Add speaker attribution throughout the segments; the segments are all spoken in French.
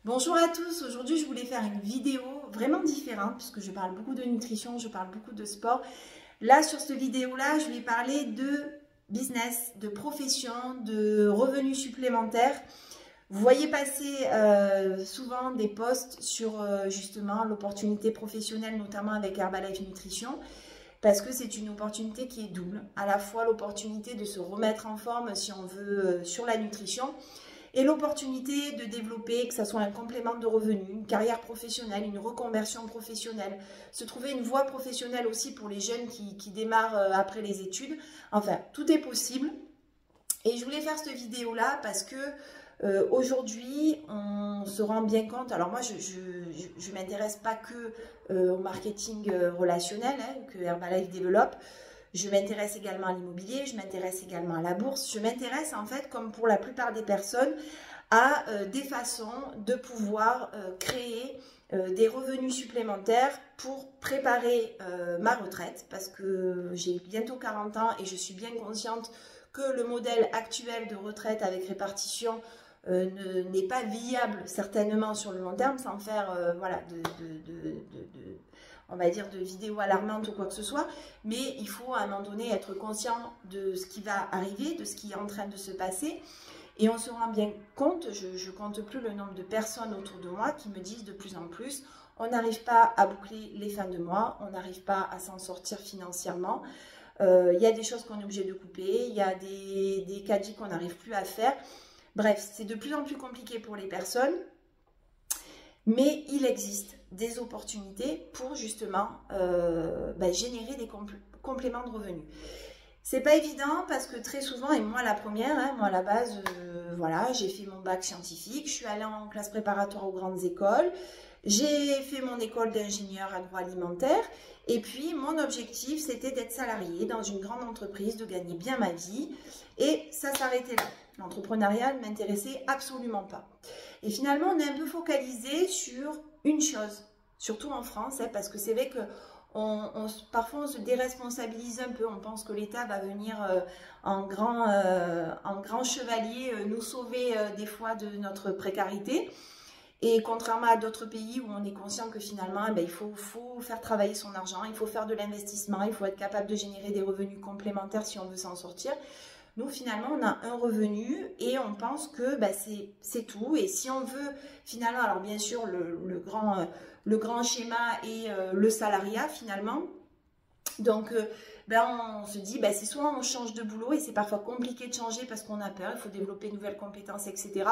Speaker 1: Bonjour à tous, aujourd'hui je voulais faire une vidéo vraiment différente puisque je parle beaucoup de nutrition, je parle beaucoup de sport. Là sur cette vidéo-là, je vais parler de business, de profession, de revenus supplémentaires. Vous voyez passer souvent des posts sur justement l'opportunité professionnelle, notamment avec Herbalife Nutrition, parce que c'est une opportunité qui est double. À la fois l'opportunité de se remettre en forme si on veut sur la nutrition, et l'opportunité de développer, que ce soit un complément de revenus, une carrière professionnelle, une reconversion professionnelle, se trouver une voie professionnelle aussi pour les jeunes qui démarrent après les études. Enfin, tout est possible. Et je voulais faire cette vidéo-là parce que aujourd'hui, on se rend bien compte, alors moi, je ne m'intéresse pas que au marketing relationnel que Herbalife développe. Je m'intéresse également à l'immobilier, je m'intéresse également à la bourse. Je m'intéresse en fait, comme pour la plupart des personnes, à des façons de pouvoir créer des revenus supplémentaires pour préparer ma retraite. Parce que j'ai bientôt 40 ans et je suis bien consciente que le modèle actuel de retraite avec répartition n'est pas viable certainement sur le long terme, sans faire voilà, on va dire de vidéos alarmantes ou quoi que ce soit, mais il faut à un moment donné être conscient de ce qui va arriver, de ce qui est en train de se passer, et on se rend bien compte, je compte plus le nombre de personnes autour de moi qui me disent de plus en plus, on n'arrive pas à boucler les fins de mois, on n'arrive pas à s'en sortir financièrement, y a des choses qu'on est obligé de couper, il y a des caddies qu'on n'arrive plus à faire. Bref, c'est de plus en plus compliqué pour les personnes, mais il existe des opportunités pour justement générer des compléments de revenus. C'est pas évident parce que très souvent, et moi la première, moi à la base, voilà, j'ai fait mon bac scientifique, je suis allée en classe préparatoire aux grandes écoles, j'ai fait mon école d'ingénieur agroalimentaire et puis mon objectif c'était d'être salariée dans une grande entreprise, de gagner bien ma vie et ça s'arrêtait là. L'entrepreneuriat ne m'intéressait absolument pas. Et finalement, on est un peu focalisé sur une chose, surtout en France, parce que c'est vrai que parfois on se déresponsabilise un peu, on pense que l'État va venir en grand chevalier nous sauver des fois de notre précarité. Et contrairement à d'autres pays où on est conscient que finalement, il faut faire travailler son argent, il faut faire de l'investissement, il faut être capable de générer des revenus complémentaires si on veut s'en sortir. Nous, finalement, on a un revenu et on pense que c'est tout. Et si on veut, finalement, alors bien sûr, le grand schéma est le salariat, finalement. Donc, on se dit, c'est soit on change de boulot et c'est parfois compliqué de changer parce qu'on a peur, il faut développer de nouvelles compétences, etc.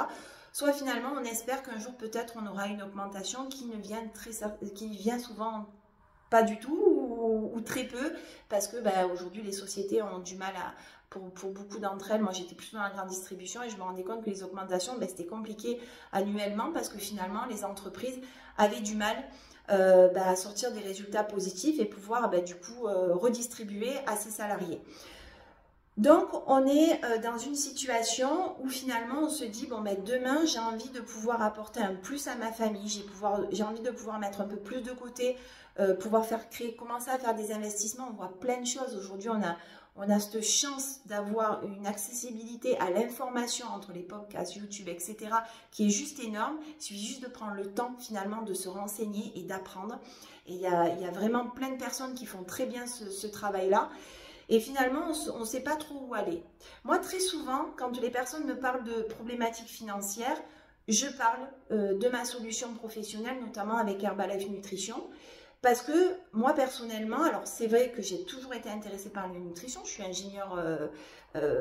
Speaker 1: Soit finalement, on espère qu'un jour, peut-être, on aura une augmentation qui vient souvent pas du tout ou très peu parce que aujourd'hui, les sociétés ont du mal à... Pour beaucoup d'entre elles, moi j'étais plutôt dans la grande distribution et je me rendais compte que les augmentations, c'était compliqué annuellement parce que finalement les entreprises avaient du mal à sortir des résultats positifs et pouvoir du coup redistribuer à ses salariés. Donc on est dans une situation où finalement on se dit demain j'ai envie de pouvoir apporter un plus à ma famille, j'ai envie de pouvoir mettre un peu plus de côté, pouvoir commencer à faire des investissements. On voit plein de choses aujourd'hui, on a cette chance d'avoir une accessibilité à l'information entre les podcasts, YouTube, etc. qui est juste énorme. Il suffit juste de prendre le temps finalement de se renseigner et d'apprendre. Et il y a vraiment plein de personnes qui font très bien ce travail-là. Et finalement, on ne sait pas trop où aller. Moi, très souvent, quand les personnes me parlent de problématiques financières, je parle de ma solution professionnelle, notamment avec Herbalife Nutrition. Parce que moi, personnellement, alors c'est vrai que j'ai toujours été intéressée par la nutrition, je suis ingénieure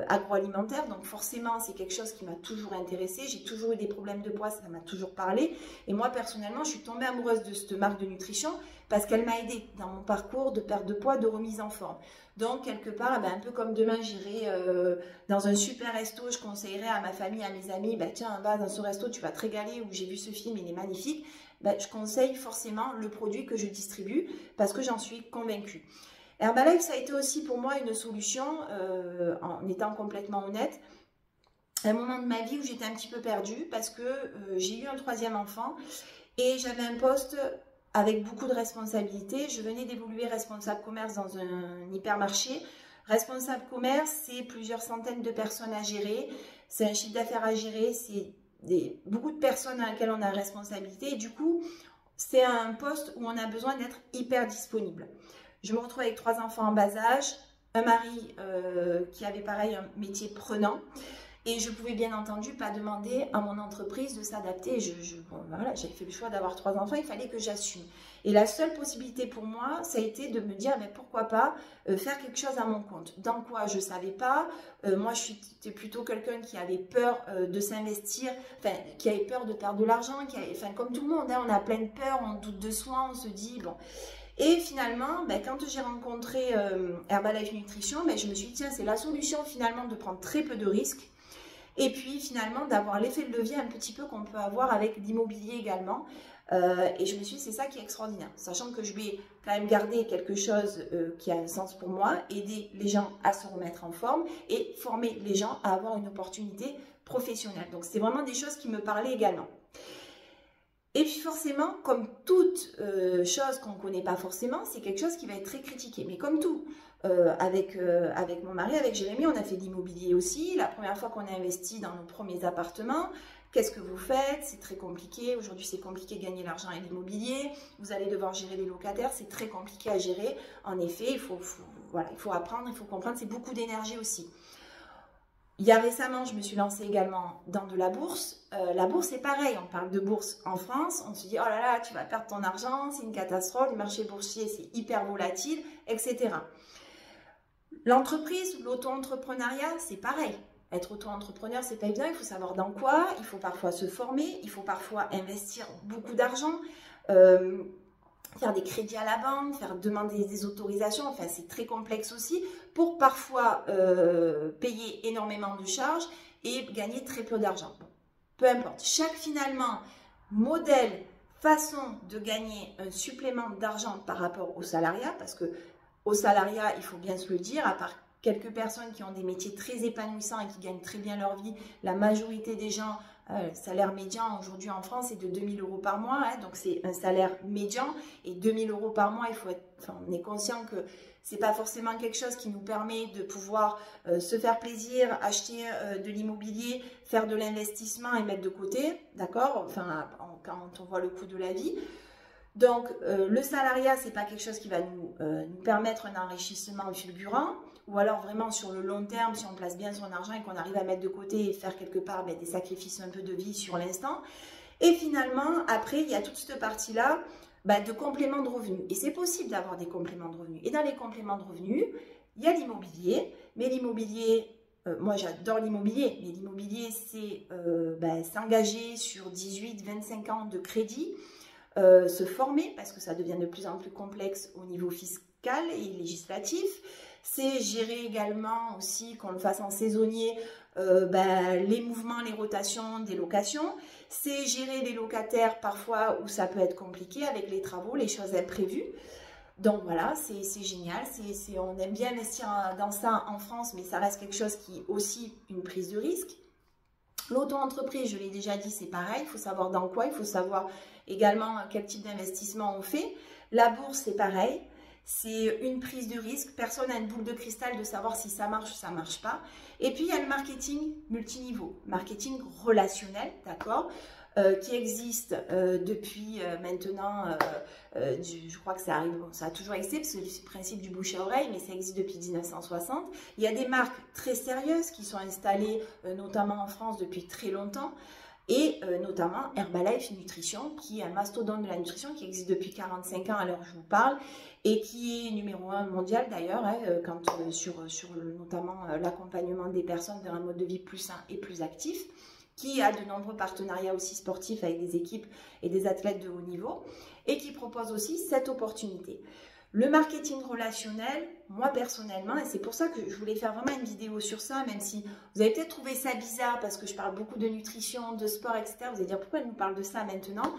Speaker 1: agroalimentaire, donc forcément, c'est quelque chose qui m'a toujours intéressée. J'ai toujours eu des problèmes de poids, ça m'a toujours parlé. Et moi, personnellement, je suis tombée amoureuse de cette marque de nutrition parce qu'elle m'a aidée dans mon parcours de perte de poids, de remise en forme. Donc, quelque part, un peu comme demain, j'irai dans un super resto, je conseillerais à ma famille, à mes amis, tiens, va dans ce resto, tu vas te régaler, ou j'ai vu ce film, il est magnifique. Je conseille forcément le produit que je distribue parce que j'en suis convaincue. Herbalife, ça a été aussi pour moi une solution, en étant complètement honnête, un moment de ma vie où j'étais un petit peu perdue parce que j'ai eu un 3e enfant et j'avais un poste avec beaucoup de responsabilités. Je venais d'évoluer responsable commerce dans un hypermarché. Responsable commerce, c'est plusieurs centaines de personnes à gérer, c'est un chiffre d'affaires à gérer, c'est beaucoup de personnes à laquelle on a responsabilité. Et du coup, c'est un poste où on a besoin d'être hyper disponible. Je me retrouve avec 3 enfants en bas âge, un mari qui avait pareil un métier prenant. Et je pouvais bien entendu pas demander à mon entreprise de s'adapter. Bon, voilà, j'ai fait le choix d'avoir 3 enfants, il fallait que j'assume. Et la seule possibilité pour moi, ça a été de me dire, mais pourquoi pas faire quelque chose à mon compte. Dans quoi, je ne savais pas. Moi, j'étais plutôt quelqu'un qui avait peur de s'investir, enfin, qui avait peur de perdre de l'argent, enfin, comme tout le monde, hein, on a plein de peurs, on doute de soi, on se dit, bon... Et finalement, quand j'ai rencontré Herbalife Nutrition, je me suis dit, tiens, c'est la solution finalement de prendre très peu de risques. Et puis finalement d'avoir l'effet de levier un petit peu qu'on peut avoir avec l'immobilier également. Et je me suis dit, c'est ça qui est extraordinaire. Sachant que je vais quand même garder quelque chose qui a un sens pour moi, aider les gens à se remettre en forme et former les gens à avoir une opportunité professionnelle. Donc c'est vraiment des choses qui me parlaient également. Et puis forcément, comme toute chose qu'on ne connaît pas forcément, c'est quelque chose qui va être très critiqué. Mais comme tout, avec mon mari, avec Jérémy, on a fait de l'immobilier aussi. La première fois qu'on a investi dans nos premiers appartements, qu'est-ce que vous faites? C'est très compliqué. Aujourd'hui, c'est compliqué de gagner l'argent avec l'immobilier. Vous allez devoir gérer les locataires. C'est très compliqué à gérer. En effet, il faut apprendre, il faut comprendre. C'est beaucoup d'énergie aussi. Il y a récemment, je me suis lancée également dans de la bourse. La bourse, c'est pareil. On parle de bourse en France. On se dit, oh là là, tu vas perdre ton argent. C'est une catastrophe. Le marché boursier, c'est hyper volatile, etc. L'entreprise, l'auto-entrepreneuriat, c'est pareil. Être auto-entrepreneur, c'est pas évident. Il faut savoir dans quoi. Il faut parfois se former. Il faut parfois investir beaucoup d'argent. Faire des crédits à la banque, faire demander des autorisations, enfin c'est très complexe aussi, pour parfois payer énormément de charges et gagner très peu d'argent. Bon, peu importe, chaque finalement modèle, façon de gagner un supplément d'argent par rapport au salariat, parce que au salariat, il faut bien se le dire, à part quelques personnes qui ont des métiers très épanouissants et qui gagnent très bien leur vie, la majorité des gens, le salaire médian aujourd'hui en France est de 2 000 € par mois, hein, donc c'est un salaire médian, et 2 000 € par mois, on est conscient que c'est pas forcément quelque chose qui nous permet de pouvoir se faire plaisir, acheter de l'immobilier, faire de l'investissement et mettre de côté, d'accord, enfin quand on voit le coût de la vie. Donc le salariat, c'est pas quelque chose qui va nous permettre un enrichissement fulgurant, ou alors vraiment sur le long terme, si on place bien son argent et qu'on arrive à mettre de côté et faire quelque part des sacrifices un peu de vie sur l'instant. Et finalement, après, il y a toute cette partie-là de compléments de revenus. Et c'est possible d'avoir des compléments de revenus. Et dans les compléments de revenus, il y a l'immobilier. Mais l'immobilier, moi j'adore l'immobilier, mais l'immobilier, c'est s'engager sur 18-25 ans de crédit, se former, parce que ça devient de plus en plus complexe au niveau fiscal et législatif. C'est gérer également aussi, qu'on le fasse en saisonnier, les mouvements, les rotations des locations. C'est gérer les locataires parfois où ça peut être compliqué avec les travaux, les choses imprévues. Donc voilà, c'est génial. On aime bien investir dans ça en France, mais ça reste quelque chose qui est aussi une prise de risque. L'auto-entreprise, je l'ai déjà dit, c'est pareil. Il faut savoir dans quoi, il faut savoir également quel type d'investissement on fait. La bourse, c'est pareil. C'est une prise de risque. Personne n'a une boule de cristal de savoir si ça marche ou ça ne marche pas. Et puis, il y a le marketing multiniveau, marketing relationnel, d'accord, qui existe depuis maintenant, je crois que ça arrive, bon, ça a toujours existé, parce que c'est le principe du bouche à oreille, mais ça existe depuis 1960. Il y a des marques très sérieuses qui sont installées, notamment en France, depuis très longtemps. Et notamment Herbalife Nutrition, qui est un mastodonte de la nutrition, qui existe depuis 45 ans à l'heure où je vous parle, et qui est numéro 1 mondial d'ailleurs, hein, sur notamment l'accompagnement des personnes vers un mode de vie plus sain et plus actif, qui a de nombreux partenariats aussi sportifs avec des équipes et des athlètes de haut niveau, et qui propose aussi cette opportunité. Le marketing relationnel, moi personnellement, et c'est pour ça que je voulais faire vraiment une vidéo sur ça, même si vous avez peut-être trouvé ça bizarre parce que je parle beaucoup de nutrition, de sport, etc. Vous allez dire pourquoi elle nous parle de ça maintenant.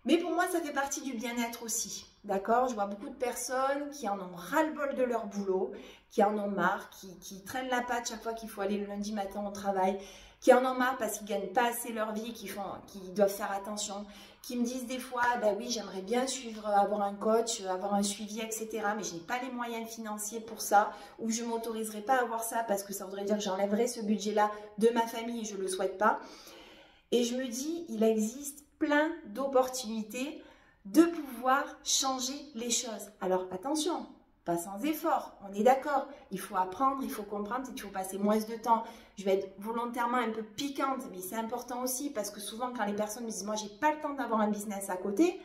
Speaker 1: Mais pour moi, ça fait partie du bien-être aussi, d'accord? Je vois beaucoup de personnes qui en ont ras-le-bol de leur boulot, qui en ont marre, qui traînent la patte chaque fois qu'il faut aller le lundi matin au travail, qui en ont marre parce qu'ils ne gagnent pas assez leur vie, qui doivent faire attention, qui me disent des fois, oui, j'aimerais bien avoir un coach, avoir un suivi, etc. Mais je n'ai pas les moyens financiers pour ça, ou je ne m'autoriserai pas à avoir ça parce que ça voudrait dire que j'enlèverais ce budget-là de ma famille et je ne le souhaite pas. Et je me dis, il existe plein d'opportunités de pouvoir changer les choses. Alors attention, pas sans effort, on est d'accord. Il faut apprendre, il faut comprendre, il faut passer moins de temps. Je vais être volontairement un peu piquante, mais c'est important aussi parce que souvent quand les personnes me disent « moi j'ai pas le temps d'avoir un business à côté »,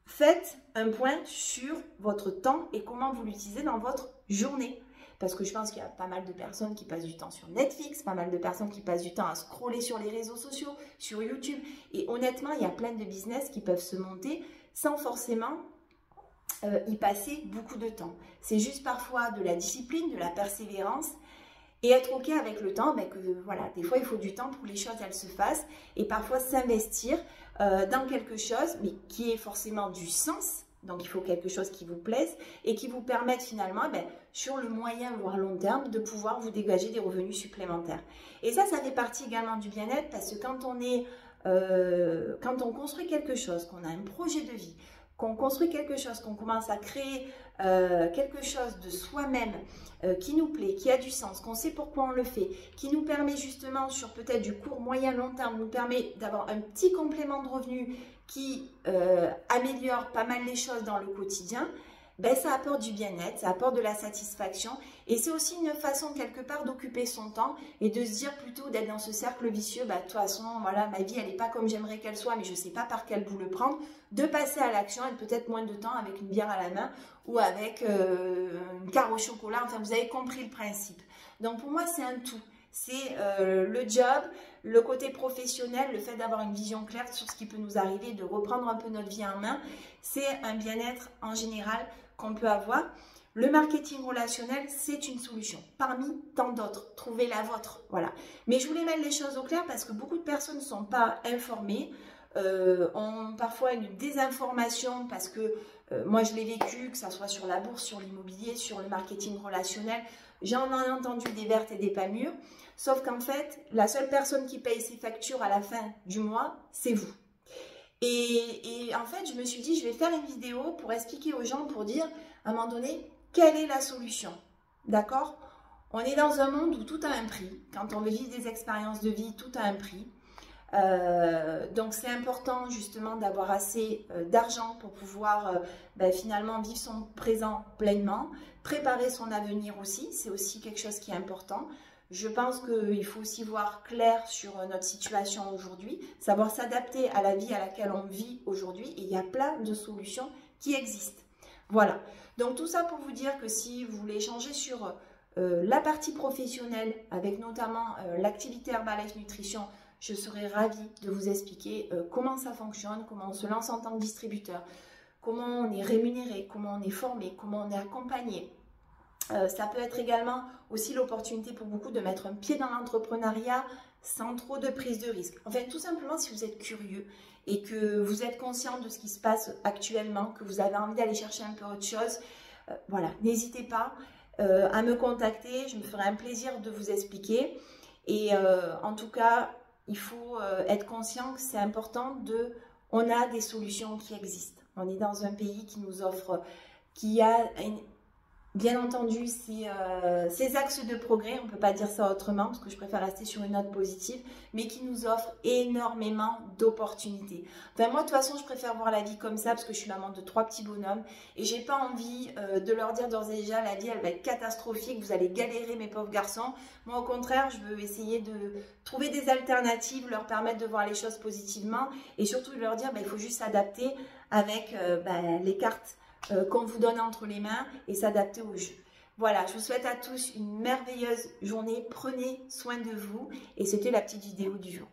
Speaker 1: faites un point sur votre temps et comment vous l'utilisez dans votre journée. Parce que je pense qu'il y a pas mal de personnes qui passent du temps sur Netflix, pas mal de personnes qui passent du temps à scroller sur les réseaux sociaux, sur YouTube. Et honnêtement, il y a plein de business qui peuvent se monter sans forcément y passer beaucoup de temps. C'est juste parfois de la discipline, de la persévérance et être OK avec le temps, que voilà, des fois il faut du temps pour que les choses elles se fassent et parfois s'investir dans quelque chose mais qui ait forcément du sens. Donc il faut quelque chose qui vous plaise et qui vous permette finalement sur le moyen voire long terme de pouvoir vous dégager des revenus supplémentaires. Et ça fait partie également du bien-être parce que quand on construit quelque chose, qu'on a un projet de vie, qu'on construit quelque chose, qu'on commence à créer quelque chose de soi-même qui nous plaît, qui a du sens, qu'on sait pourquoi on le fait, qui nous permet justement sur peut-être du court, moyen, long terme, nous permet d'avoir un petit complément de revenus qui améliore pas mal les choses dans le quotidien, ça apporte du bien-être, ça apporte de la satisfaction et c'est aussi une façon quelque part d'occuper son temps et de se dire plutôt d'être dans ce cercle vicieux, de toute façon voilà, ma vie elle n'est pas comme j'aimerais qu'elle soit mais je ne sais pas par quel bout le prendre, de passer à l'action et peut-être moins de temps avec une bière à la main ou avec une carre au chocolat, enfin vous avez compris le principe. Donc pour moi c'est un tout. C'est le job, le côté professionnel, le fait d'avoir une vision claire sur ce qui peut nous arriver, de reprendre un peu notre vie en main. C'est un bien-être en général qu'on peut avoir. Le marketing relationnel, c'est une solution parmi tant d'autres. Trouvez la vôtre, voilà. Mais je voulais mettre les choses au clair parce que beaucoup de personnes ne sont pas informées, ont parfois une désinformation parce que moi je l'ai vécu, que ce soit sur la bourse, sur l'immobilier, sur le marketing relationnel. J'en ai entendu des vertes et des pas mûres, sauf qu'en fait, la seule personne qui paye ses factures à la fin du mois, c'est vous. Et en fait, je me suis dit, je vais faire une vidéo pour expliquer aux gens, pour dire, à un moment donné, quelle est la solution. D'accord? On est dans un monde où tout a un prix. Quand on veut vivre des expériences de vie, tout a un prix. Donc c'est important justement d'avoir assez d'argent pour pouvoir finalement vivre son présent pleinement, préparer son avenir aussi, c'est aussi quelque chose qui est important. Je pense qu'il faut aussi voir clair sur notre situation aujourd'hui, savoir s'adapter à la vie à laquelle on vit aujourd'hui et il y a plein de solutions qui existent. Voilà, donc tout ça pour vous dire que si vous voulez échanger sur la partie professionnelle avec notamment l'activité Herbalife Nutrition, je serai ravie de vous expliquer comment ça fonctionne, comment on se lance en tant que distributeur, comment on est rémunéré, comment on est formé, comment on est accompagné. Ça peut être également aussi l'opportunité pour beaucoup de mettre un pied dans l'entrepreneuriat sans trop de prise de risque. En fait, tout simplement, si vous êtes curieux et que vous êtes conscient de ce qui se passe actuellement, que vous avez envie d'aller chercher un peu autre chose, voilà, n'hésitez pas à me contacter. Je me ferai un plaisir de vous expliquer. Et en tout cas, il faut être conscient que c'est important on a des solutions qui existent. On est dans un pays qui nous offre, qui a bien entendu ces axes de progrès, on ne peut pas dire ça autrement parce que je préfère rester sur une note positive, mais qui nous offre énormément d'opportunités. Enfin moi de toute façon je préfère voir la vie comme ça parce que je suis maman de 3 petits bonhommes et j'ai pas envie de leur dire d'ores et déjà la vie elle va être catastrophique, vous allez galérer mes pauvres garçons. Moi au contraire je veux essayer de trouver des alternatives, leur permettre de voir les choses positivement et surtout de leur dire il faut juste s'adapter avec les cartes qu'on vous donne entre les mains et s'adapter au jeu. Voilà, je vous souhaite à tous une merveilleuse journée. Prenez soin de vous et c'était la petite vidéo du jour.